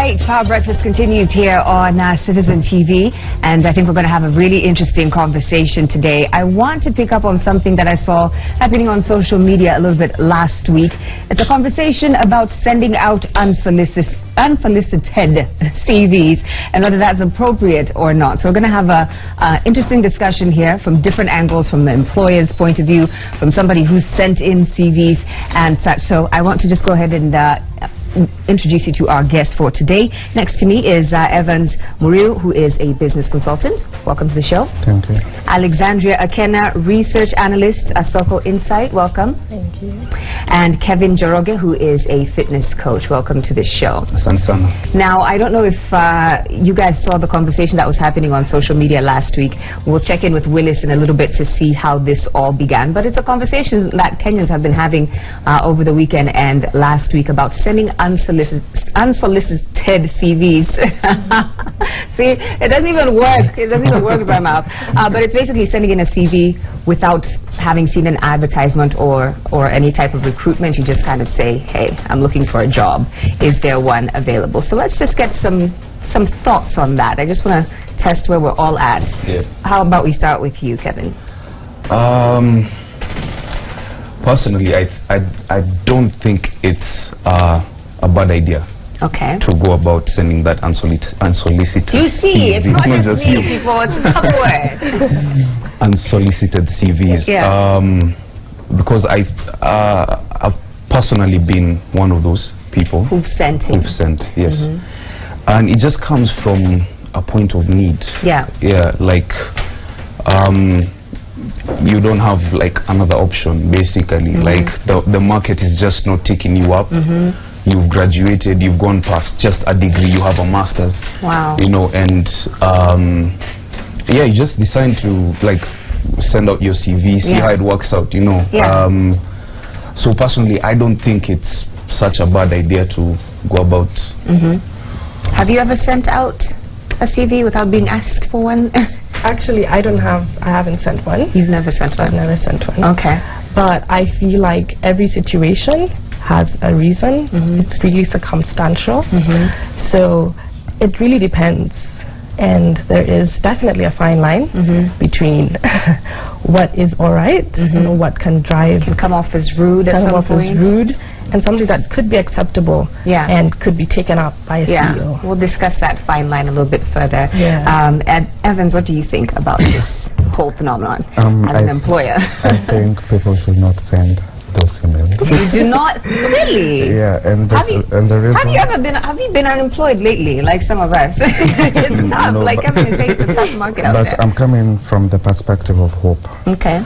right, Power Breakfast continues here on Citizen TV, and I think we're going to have a really interesting conversation today. I want to pick up on something that I saw happening on social media a little bit last week. It's a conversation about sending out unsolicited CVs and whether that's appropriate or not. So we're going to have a interesting discussion here from different angles, from the employer's point of view, from somebody who's sent in CVs and such. So I want to just go ahead and introduce you to our guest for today. Next to me is Evans Muriu, who is a business consultant. Welcome to the show. Thank you. Alexandria Akena, research analyst at Soko Insight. Welcome. Thank you. And Kevin Joroge, who is a fitness coach. Welcome to the show. Now, I don't know if you guys saw the conversation that was happening on social media last week. We'll check in with Willis in a little bit to see how this all began. But it's a conversation that Kenyans have been having over the weekend and last week about sending unsolicited CVs. See, it doesn't even work. It doesn't even work with my mouth. But it's basically sending in a CV without having seen an advertisement or any type of recruitment. You just kind of say, hey, I'm looking for a job. Is there one available? So let's just get some thoughts on that. I just want to test where we're all at. Yeah. How about we start with you, Kevin? Personally, I don't think it's a bad idea. Okay. To go about sending that unsolicited. You see, it's not just me, people. It's a couple words. Unsolicited CVs. Yeah. Because I've personally been one of those people who've sent, yes. And it just comes from a point of need. Yeah. Yeah, like you don't have like another option basically. Like the market is just not taking you up. You've graduated, you've gone past just a degree, you have a master's. Wow. You know, and yeah, you just decide to like send out your CV, see how it works out, you know. Yeah. So personally, I don't think it's such a bad idea to go about. Have you ever sent out a CV without being asked for one? Actually, I haven't sent one. You've never sent one? I've never sent one. Okay. But I feel like every situation has a reason. It's really circumstantial. So it really depends. And there is definitely a fine line between what is alright and what can drive. Can come off as rude at some point. And something that could be acceptable and could be taken up by a CEO. We'll discuss that fine line a little bit further. And Evans, what do you think about this whole phenomenon as an employer? I think people should not send those emails. You do not? Really? Yeah, and the reason... Have you been unemployed lately, like some of us? It's tough, like Kevin is saying, it's a tough market out there. But I'm coming from the perspective of hope. Okay.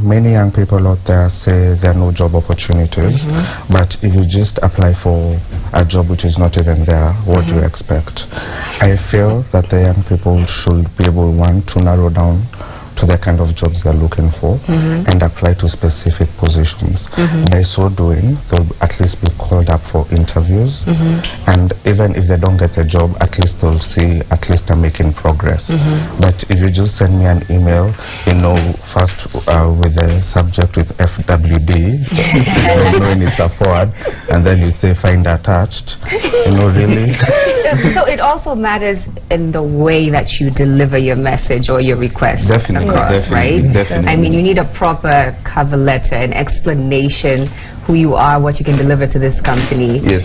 Many young people out there say there are no job opportunities, but if you just apply for a job which is not even there, what do you expect? I feel that the young people should be able, one, to narrow down to the kind of jobs they're looking for and apply to specific positions. By so doing, they'll at least be called up for interviews, and even if they don't get a job, at least they'll see at least they're making progress. But if you just send me an email, you know, first with the subject with FWD, knowing it's a forward, and then you say find attached, you know, really. So it also matters in the way that you deliver your message or your request. Definitely. Right? Definitely. I mean, you need a proper cover letter, an explanation, who you are, what you can deliver to this company. Yes.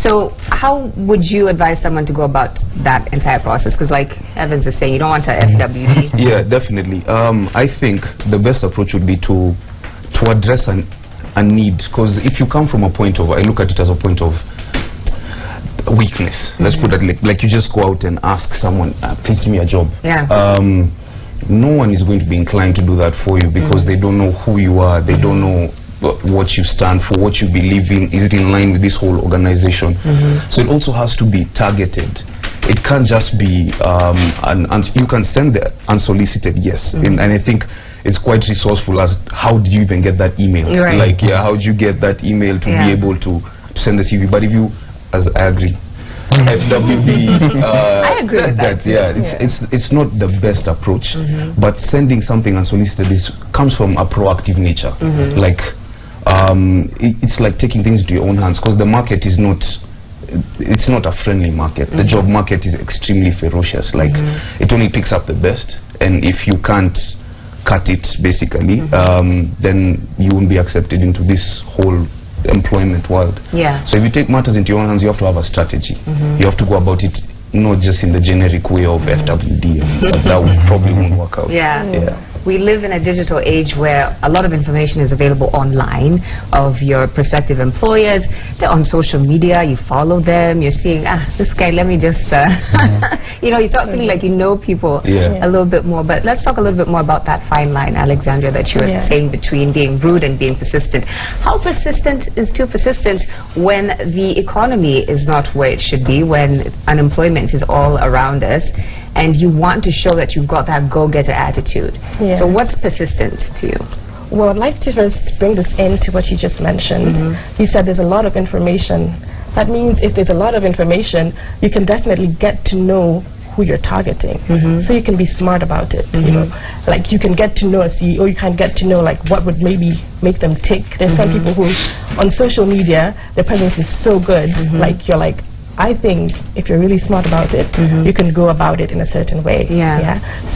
So how would you advise someone to go about that entire process? Because like Evans is saying, you don't want to FWD. Yeah, definitely. I think the best approach would be to address a need. Because if you come from a point of, I look at it as a point of weakness. Let's put it like you just go out and ask someone, please give me a job. Yeah. No one is going to be inclined to do that for you because they don't know who you are, they don't know what you stand for, what you believe in, is it in line with this whole organization. So it also has to be targeted. It can't just be and you can send the unsolicited, yes, and I think it's quite resourceful as how did you even get that email. Like how did you get that email to be able to send the CV. But if you, as I agree, FWD, I agree with that. It's not the best approach, but sending something unsolicited comes from a proactive nature. Like it's like taking things into your own hands, because the market is not it's not a friendly market. The job market is extremely ferocious. Like it only picks up the best, and if you can't cut it basically, then you won't be accepted into this whole employment world. Yeah. So if you take matters into your own hands, you have to have a strategy. You have to go about it not just in the generic way of FWD, that probably won't work out. Yeah. We live in a digital age where a lot of information is available online of your prospective employers. They're on social media, you follow them, you're seeing, this guy, let me just, you know, you start feeling like you know people a little bit more. But let's talk a little bit more about that fine line, Alexandria, that you were saying between being rude and being persistent. How persistent is too persistent when the economy is not where it should be, when unemployment is all around us, and you want to show that you've got that go-getter attitude? So what's persistent to you? Well, I'd like to first bring this into what you just mentioned. You said there's a lot of information. That means if there's a lot of information, you can definitely get to know who you're targeting. So you can be smart about it. You know, like you can get to know a CEO, you can get to know like what would maybe make them tick. There's some people who on social media, their presence is so good, like you're like, I think if you're really smart about it, you can go about it in a certain way.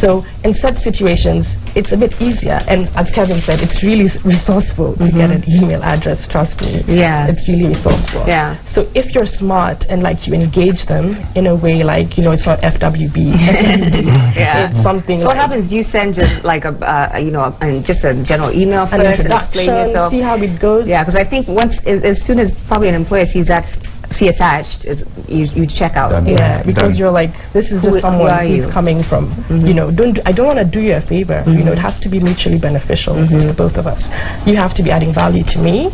So in such situations, it's a bit easier. And as Kevin said, it's really resourceful to get an email address, trust me. It's really resourceful. So if you're smart and like you engage them in a way like, you know, it's not FWB. It's something. So what happens? You send just like a, you know, just a general email first and explain yourself. See how it goes. Yeah, because I think once, as soon as probably an employer sees that, attached, you check out. Because you're like, this is just someone who's coming from, you know, I don't want to do you a favor. You know, it has to be mutually beneficial to both of us. You have to be adding value to me,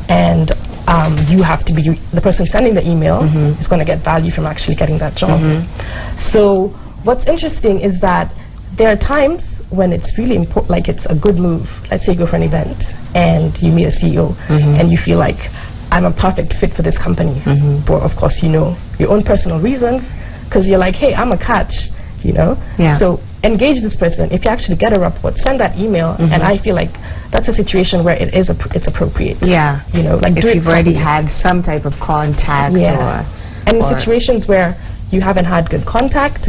and you have to be, the person sending the email is going to get value from actually getting that job. So what's interesting is that there are times when it's really important, like it's a good move. Let's say you go for an event and you meet a CEO and you feel like, I'm a perfect fit for this company. But of course, you know, your own personal reasons, because you're like, hey, I'm a catch, you know? So engage this person. If you actually get a report, send that email, and I feel like that's a situation where it's appropriate. You know, like if you've already had some type of contact and in situations where you haven't had good contact,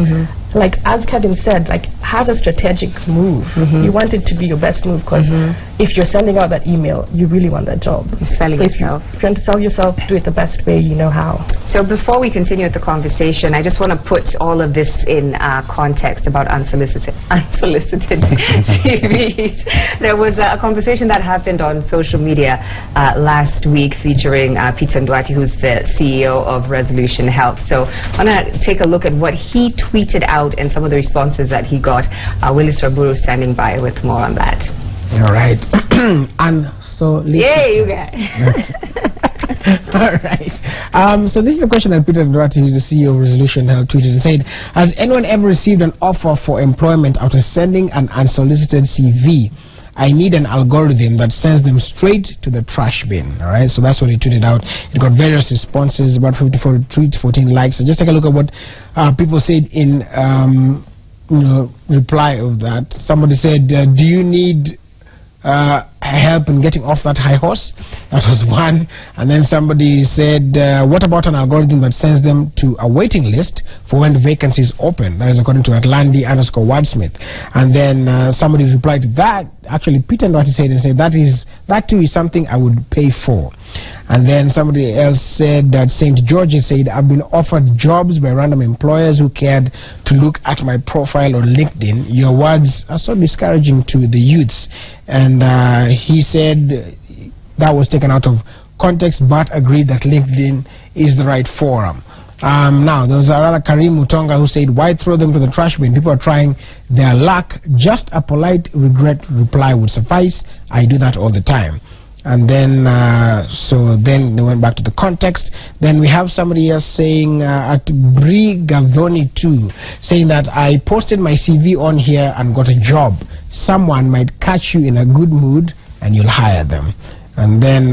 like as Kevin said, like have a strategic move. You want it to be your best move, because if you're sending out that email, you really want that job. You're selling yourself. If you want to sell yourself, do it the best way you know how. So before we continue with the conversation, I just want to put all of this in context about unsolicited CVs. There was a conversation that happened on social media last week featuring Peter Ndwati, who's the CEO of Resolution Health. So I want to take a look at what he tweeted out and some of the responses that he got. Willis Raburu standing by with more on that. All right. Yay, you guys. All right. So this is a question that Peter Ndwati, who's the CEO of Resolution Health, tweeted and said, has anyone ever received an offer for employment after sending an unsolicited CV? I need an algorithm that sends them straight to the trash bin. All right, so that's what he tweeted out. It got various responses, about 54 tweets, 14 likes. So just take a look at what people said in reply of that. Somebody said, do you need help in getting off that high horse? That was one. And then somebody said, what about an algorithm that sends them to a waiting list for when vacancies open? That is according to Atlandi_Wordsmith. And then somebody replied to that. Actually, Peter Ndwati said and said, that too is something I would pay for. And then somebody else said that St. George's said, I've been offered jobs by random employers who cared to look at my profile on LinkedIn. Your words are so discouraging to the youths. And he said that was taken out of context, but agreed that LinkedIn is the right forum. Now, there was another Karim Mutonga who said, why throw them to the trash bin? People are trying their luck. Just a polite regret reply would suffice. I do that all the time. And then, so then they went back to the context. Then we have somebody else saying, at Bri Gavoni too, saying that I posted my CV on here and got a job. Someone might catch you in a good mood and you'll hire them. And then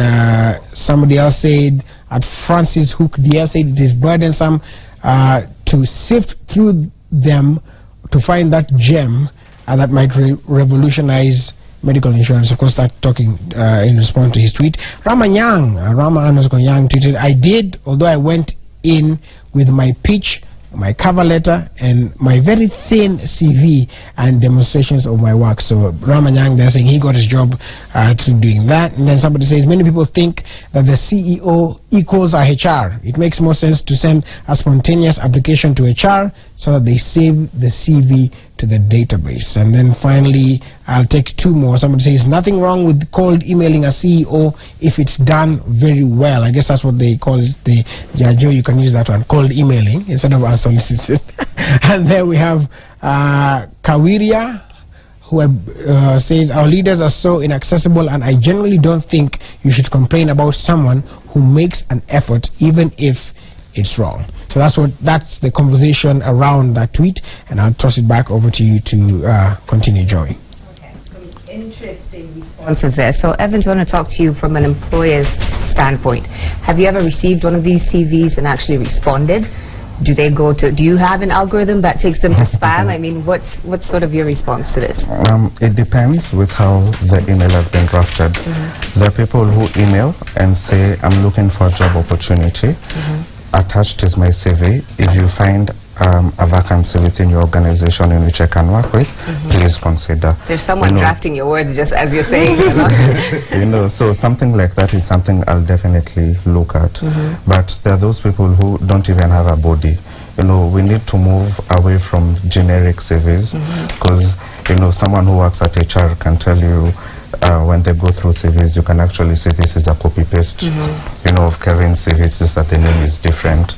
somebody else said, at Francis Hook DR said it is burdensome to sift through them to find that gem that might revolutionize medical insurance. Of course, that's talking in response to his tweet. Rama Yang tweeted, I did, although I went in with my pitch, my cover letter, and my very thin CV and demonstrations of my work. So Ramanyang, they're saying he got his job through doing that. And then somebody says many people think that the CEO equals a HR. It makes more sense to send a spontaneous application to HR so that they save the CV to the database. And then finally, I'll take two more. Somebody says nothing wrong with cold emailing a CEO if it's done very well. I guess that's what they call it. Joe, you can use that one, cold emailing instead of unsolicited. And then we have Kawiria, who says our leaders are so inaccessible, and I generally don't think you should complain about someone who makes an effort even if it's wrong. So that's the conversation around that tweet, and I'll toss it back over to you to continue, Joey. Okay, some interesting responses there. So Evans, I want to talk to you from an employer's standpoint. Have you ever received one of these CVs and actually responded? Do you have an algorithm that takes them to spam? I mean, what's sort of your response to this? It depends with how the email has been drafted. There are people who email and say, I'm looking for a job opportunity. Attached is my CV. If you find a vacancy within your organization in which I can work with, please consider. There's someone drafting your words just as you're saying. So something like that is something I'll definitely look at. But there are those people who don't even have a body. We need to move away from generic CVs, because someone who works at HR can tell you when they go through CVs, you can actually see this is a copy paste of Kevin's CV, it's just that the name is different.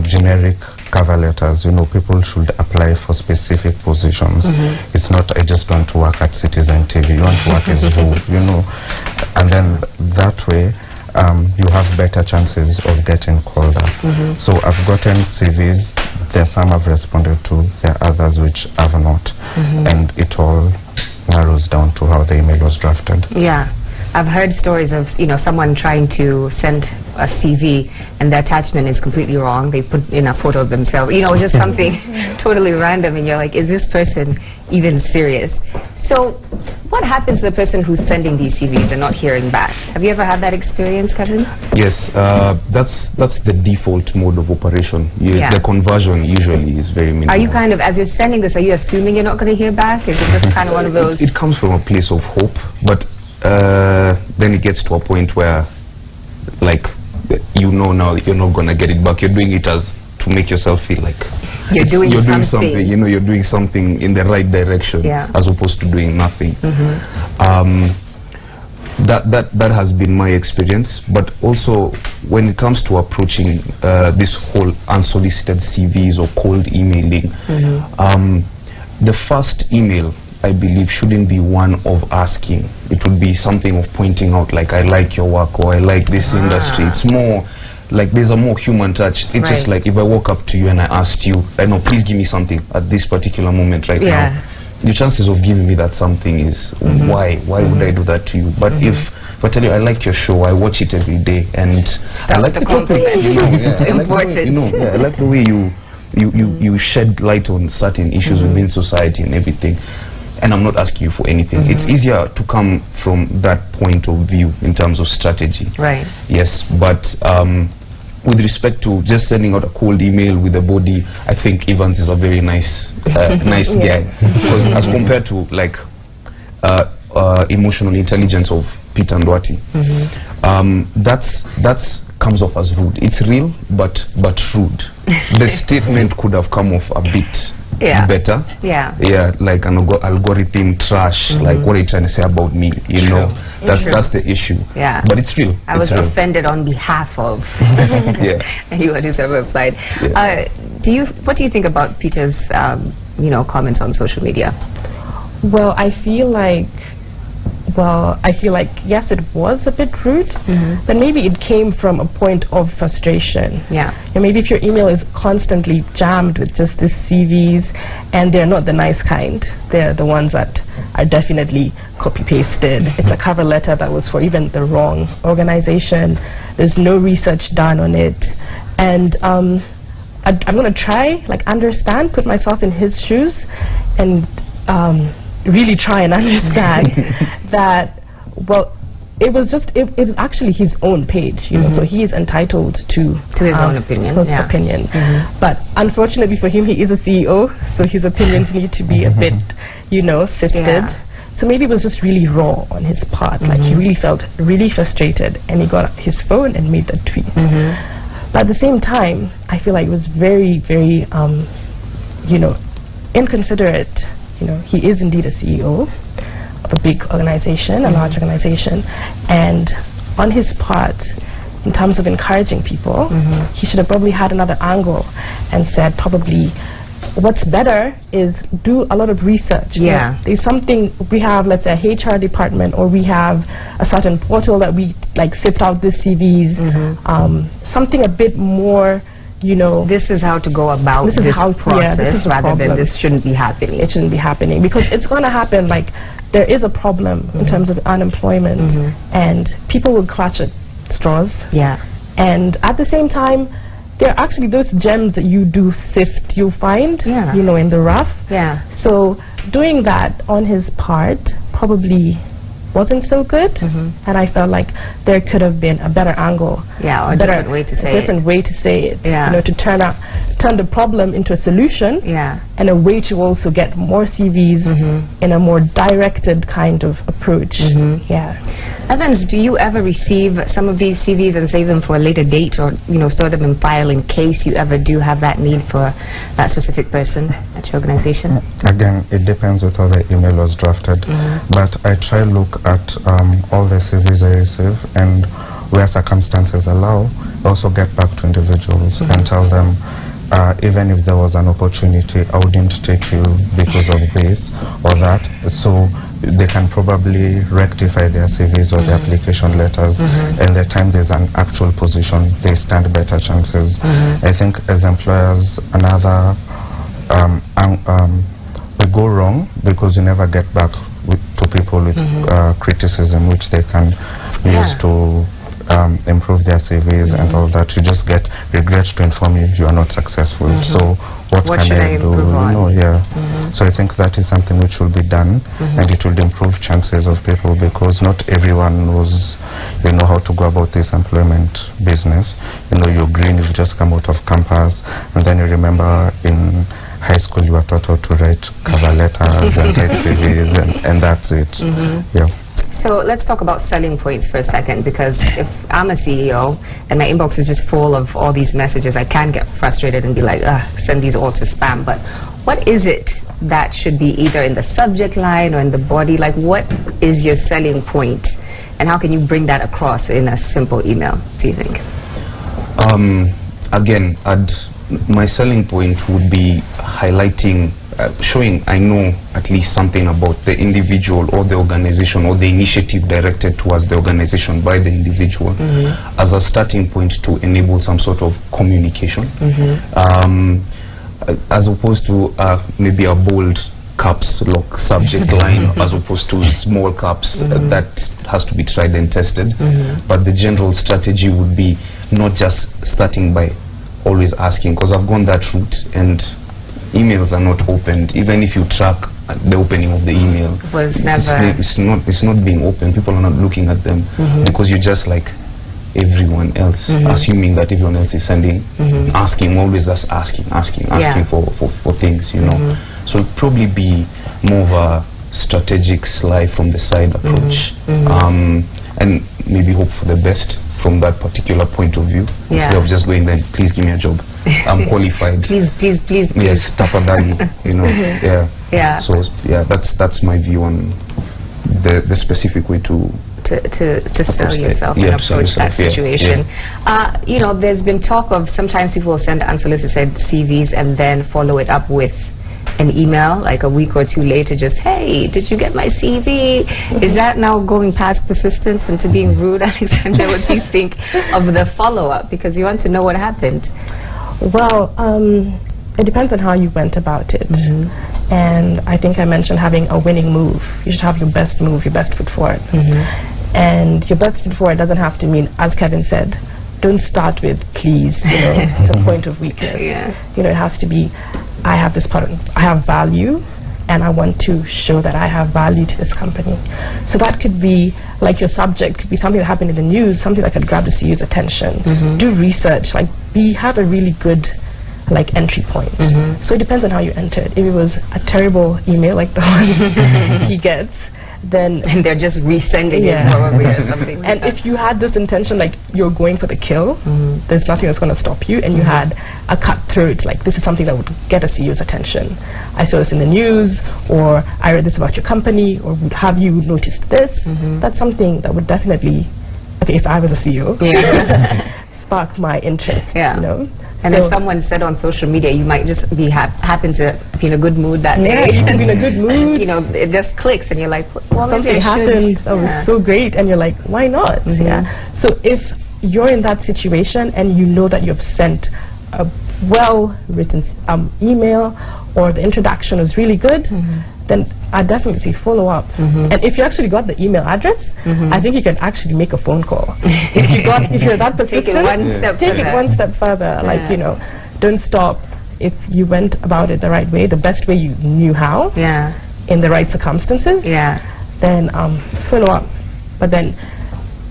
Generic cover letters, people should apply for specific positions. It's not, I just want to work at Citizen TV, you want to work as who, and then that way you have better chances of getting called up. So I've gotten CVs, there are some I've responded to, there are others which I've not, and it all narrows down to how the email was drafted. Yeah, I've heard stories of someone trying to send a CV and the attachment is completely wrong. They put in a photo of themselves, just something totally random, and you're like, is this person even serious? So what happens to the person who's sending these CVs and not hearing back? Have you ever had that experience, Kevin? Yes, that's the default mode of operation. The conversion usually is very minimal. Are you kind of, as you're sending this, are you assuming you're not going to hear back? Is it just kind of one of those? It comes from a place of hope, but then it gets to a point where, like, now you're not going to get it back. You're doing it as to make yourself feel like you're doing something. You're doing something in the right direction, as opposed to doing nothing. That has been my experience. But also when it comes to approaching this whole unsolicited CVs or cold emailing, the first email, I believe, shouldn't be one of asking. It would be something of pointing out, like, I like your work, or I like this industry. It's more like there's a more human touch. It's just like if I walk up to you and I asked you, I know, please give me something at this particular moment right now. The chances of giving me that something is why would I do that to you? But if I tell you I like your show, I watch it every day, and I like the topic, I like the way you shed light on certain issues within society and everything, and I'm not asking you for anything. It's easier to come from that point of view in terms of strategy. Yes, but with respect to just sending out a cold email with a body, I think Evans is a very nice nice guy, because as compared to like emotional intelligence of Peter Ndwati, that's comes off as rude. It's real, but rude. The statement could have come off a bit better. Like an algorithm trash. Like, what are you trying to say about me? That's the issue. But it's real. I was offended on behalf of. And you replied. What do you think about Peter's comments on social media? Well, I feel like yes, it was a bit rude, but maybe it came from a point of frustration. And maybe if your email is constantly jammed with just these CVs, and they're not the nice kind, they're the ones that are definitely copy-pasted. It's a cover letter that was for even the wrong organization. There's no research done on it, and I'm going to try, understand, put myself in his shoes, and really try and understand that, well, it was actually his own page, you know, so he is entitled to his own opinion. But unfortunately for him, he is a CEO, so his opinions need to be a bit, you know, sifted. So maybe it was just really raw on his part, like he really felt really frustrated, and he got his phone and made that tweet. But at the same time, I feel like it was very, very, you know, inconsiderate. You know, he is indeed a CEO of a big organization, a large organization, and on his part, in terms of encouraging people, he should have probably had another angle and said probably what's better is do a lot of research. Yeah. There's something, we have, let's say, a HR department, or we have a certain portal that we like sift out the CVs, something a bit more, you know, this is how to go about this process, rather than this shouldn't be happening. It shouldn't be happening, because it's going to happen. Like, there is a problem in terms of unemployment, and people will clutch at straws. Yeah. And at the same time, there are actually those gems that you do sift, you find, you know, in the rough. Yeah. So doing that on his part probably wasn't so good, and I felt like there could have been a better angle, or a different way to say it. Different way to say it, you know, to turn the problem into a solution, and a way to also get more CVs in a more directed kind of approach. Evans, do you ever receive some of these CVs and save them for a later date, or, you know, store them in file in case you ever do have that need for that specific person at your organization? Again, it depends with how the email was drafted, but I try to look at all the CVs I receive, and where circumstances allow, also get back to individuals and tell them, even if there was an opportunity, I wouldn't take you because of this or that. So they can probably rectify their CVs or their application letters, and the time there's an actual position, they stand better chances. I think as employers, another we go wrong because you never get back to people with criticism which they can use to improve their CVs and all that. You just get regrets to inform you you are not successful. So what can I do? You know, So I think that is something which will be done, and it will improve chances of people, because not everyone knows, you know, how to go about this employment business. You know, you're green, you've just come out of campus, and then you remember in high school you were taught how to write cover letters and write CVs, and that's it. So let's talk about selling points for a second, because if I'm a CEO and my inbox is just full of all these messages, I can get frustrated and be like, send these all to spam. But what is it that should be either in the subject line or in the body? Like, what is your selling point, and how can you bring that across in a simple email, do you think? Again, my selling point would be highlighting, showing I know at least something about the individual or the organization or the initiative directed towards the organization by the individual, as a starting point to enable some sort of communication, as opposed to maybe a bold caps lock subject line as opposed to small caps. That has to be tried and tested, but the general strategy would be not just starting by always asking, because I've gone that route and emails are not opened. Even if you track the opening of the email, it's not being opened. People are not looking at them, because you're just like everyone else, assuming that everyone else is sending, asking, always just asking for things, you know. So it'd probably be more of a strategic slide from the side approach, and maybe hope for the best from that particular point of view, instead of just going there, please give me a job, I'm qualified, please. Yes, tafadhali, you know. So that's my view on the specific way to sell yourself and approach that situation. You know, there's been talk of sometimes people will send unsolicited CVs and then follow it up with an email like a week or two later, just, hey, did you get my CV? Is that now going past persistence into being rude? Alexandra, what do you think of the follow-up? Because you want to know what happened. Well, it depends on how you went about it. And I think I mentioned having a winning move. You should have your best move, your best foot forward. And your best foot forward doesn't have to mean, as Kevin said, don't start with please, you know, it's a point of weakness. You know, it has to be, I have this product, I have value, and I want to show that I have value to this company. So that could be, like, your subject could be something that happened in the news, something that could grab the CEO's attention. Do research, like, have a really good, like, entry point. So it depends on how you enter it. If it was a terrible email like the one he gets, then and they're just resending it probably or something like and that. if you had this intention, like, you're going for the kill, there's nothing that's going to stop you, and you had a cutthroat, like, this is something that would get a CEO's attention. I saw this in the news, or I read this about your company, or have you noticed this? That's something that would definitely, okay, if I was a CEO, spark my interest. You know? And so, if someone said on social media, you might just be happen to be in a good mood that day. You can be in a good mood. You know, it just clicks, and you're like, well, something happened that was so great, and you're like, why not? So if you're in that situation and you know that you've sent a well-written email, or the introduction is really good, then I definitely say follow up. And if you actually got the email address, I think you can actually make a phone call. if you're that persistent, take it one step further. Like, you know, don't stop. If you went about it the right way, the best way you knew how, in the right circumstances, then follow up. But then,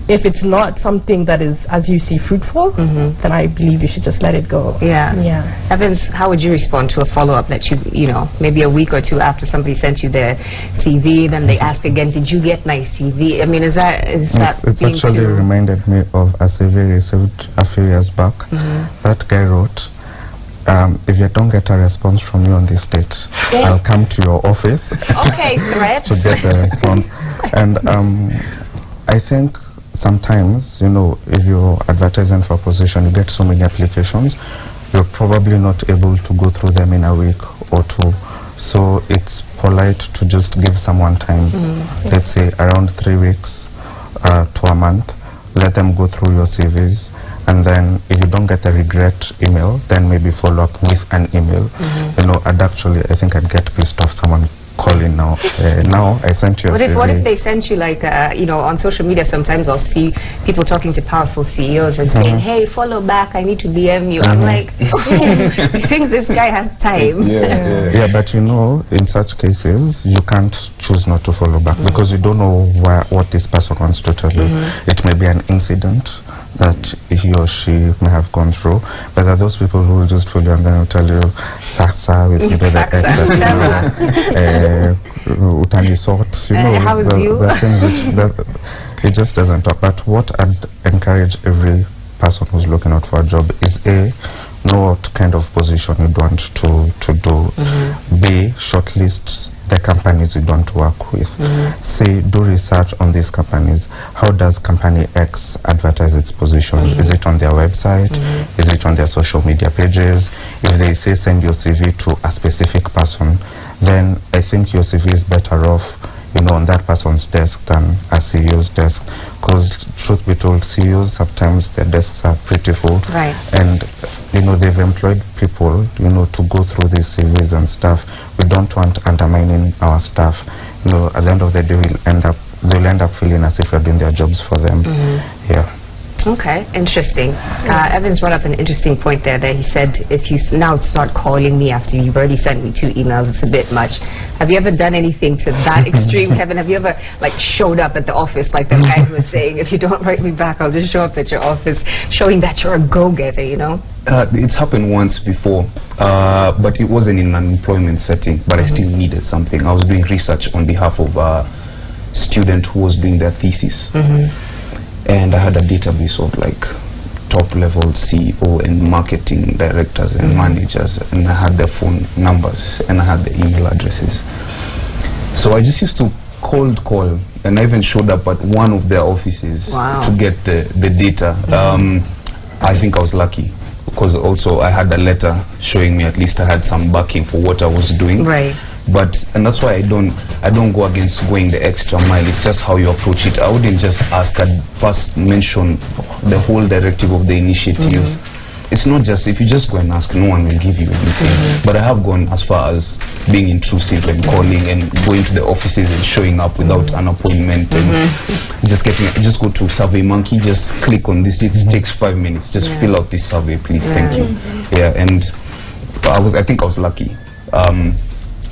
if it's not something that is, as you see, fruitful, then I believe you should just let it go. Evans, how would you respond to a follow-up that you know, maybe a week or two after somebody sent you their CV, then they ask again, did you get my CV? I mean, is that it actually reminded me of a CV received a few years back. That guy wrote, if you don't get a response from me on this date, I'll come to your office to get the response. And I think sometimes, you know, if you're advertising for a position, you get so many applications, you're probably not able to go through them in a week or two. So it's polite to just give someone time, let's say around 3 weeks to a month. Let them go through your CVs, and then if you don't get a regret email, then maybe follow up with an email. You know, and actually I think I'd get pissed off someone calling now. Now I sent you a CV. What if they sent you, like, you know, on social media sometimes I'll see people talking to powerful CEOs and saying, hey, follow back, I need to DM you. I'm like, you think this guy has time? Yeah, but you know, in such cases you can't choose not to follow back because you don't know what this person wants to tell you. It may be an incident that he or she may have gone through, but there are those people who will just fool you and then will tell you, Sasa, with the Utani sort, you know, the things that it just doesn't talk. But what I'd encourage every person who's looking out for a job is know what kind of position you want to do. B, shortlist the companies you want to work with. C, do research on these companies. How does company X advertise its position? Is it on their website? Is it on their social media pages? If they say send your CV to a specific person, then I think your CV is better off, you know, on that person's desk than a CEO's desk. Because truth be told, CEOs sometimes their desks are pretty full, and you know, they've employed people, you know, to go through these CVs and stuff. We don't want undermining our staff. You know, at the end of the day, they'll end up feeling as if we're doing their jobs for them. Okay, interesting. Evans brought up an interesting point there that he said, if you now start calling me after you've already sent me 2 emails, it's a bit much. Have you ever done anything to that extreme, Kevin? Have you ever, like, showed up at the office, like the guy was saying, if you don't write me back, I'll just show up at your office, showing that you're a go-getter, you know? It's happened once before, but it wasn't in an employment setting, but I still needed something. I was doing research on behalf of a student who was doing their thesis. And I had a database of, like, top-level CEO and marketing directors and managers, and I had their phone numbers and I had the email addresses. So I just used to cold call, and I even showed up at one of their offices to get the data. I think I was lucky because also I had a letter showing me at least I had some backing for what I was doing. And that's why I don't go against going the extra mile. It's just how you approach it. I wouldn't just ask. I'd first mention the whole directive of the initiative. It's not just, if you just go and ask, no one will give you anything. But I have gone as far as being intrusive and calling and going to the offices and showing up without an appointment and just go to SurveyMonkey, just click on this. It takes 5 minutes. Just fill out this survey, please. Thank you. And I think I was lucky.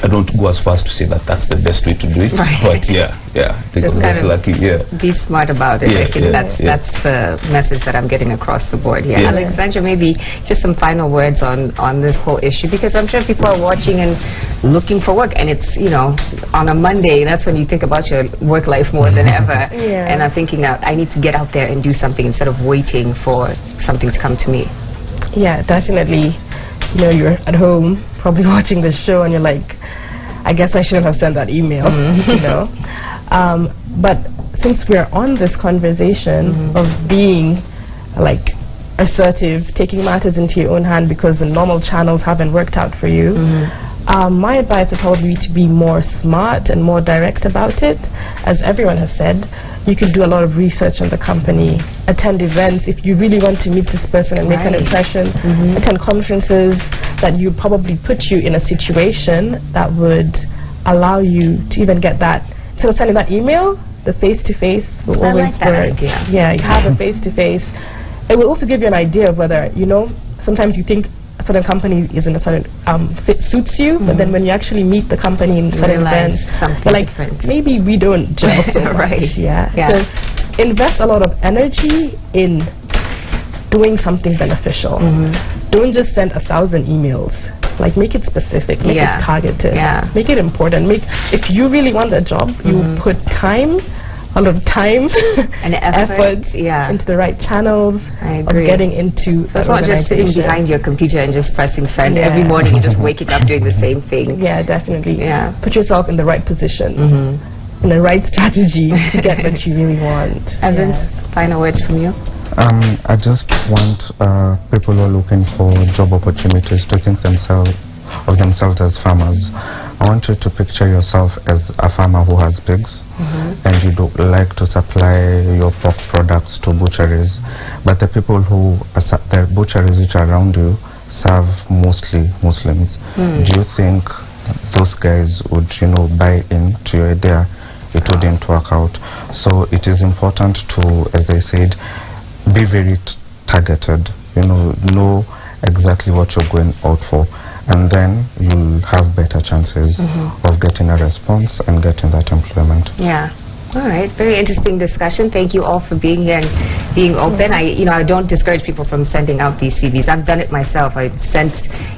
I don't go as far as to say that that's the best way to do it, right. but yeah, I think I'm just lucky. Be smart about it. I think that's the message that I'm getting across the board here. Alexandra, maybe just some final words on this whole issue, because I'm sure people are watching and looking for work, and it's, you know, on a Monday, that's when you think about your work life more than ever, and I'm thinking that I need to get out there and do something instead of waiting for something to come to me. Yeah, definitely. You know, you're at home probably watching the show and you're like, I guess I shouldn't have sent that email, you know. But since we're on this conversation of being like assertive, taking matters into your own hand because the normal channels haven't worked out for you, my advice would probably be to be more smart and more direct about it. As everyone has said, you can do a lot of research on the company, attend events if you really want to meet this person and make an impression, attend conferences that you probably put you in a situation that would allow you to even get that. So sending that email, the face-to-face will always work. Yeah, you have a face-to-face. It will also give you an idea of whether, you know, sometimes you think a certain company is in a certain suits you, but then when you actually meet the company in certain events, you're like, maybe we don't gel so much. So invest a lot of energy in doing something beneficial. Don't just send 1,000 emails. Like, make it specific, make it targeted, make it important. If you really want a job, you put time, a lot of time and effort into the right channels of getting into so it's not just sitting behind your computer and just pressing send every morning and just waking up doing the same thing. Yeah, definitely. Put yourself in the right position, in the right strategy to get what you really want. Evans, final words from you? I just want people who are looking for job opportunities to think of themselves as farmers. I want you to picture yourself as a farmer who has pigs, and you do like to supply your pork products to butcheries, but the people who the butcheries which are around you serve mostly Muslims. Do you think those guys would, you know, buy into your idea? It wouldn't work out. So it is important to, as I said, be very targeted. You know exactly what you're going out for, and then you'll have better chances of getting a response and getting that employment. All right, very interesting discussion. Thank you all for being here and being open. I don't discourage people from sending out these CVs. I've done it myself. I sent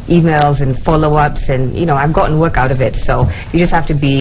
emails and follow-ups, and I've gotten work out of it. So you just have to be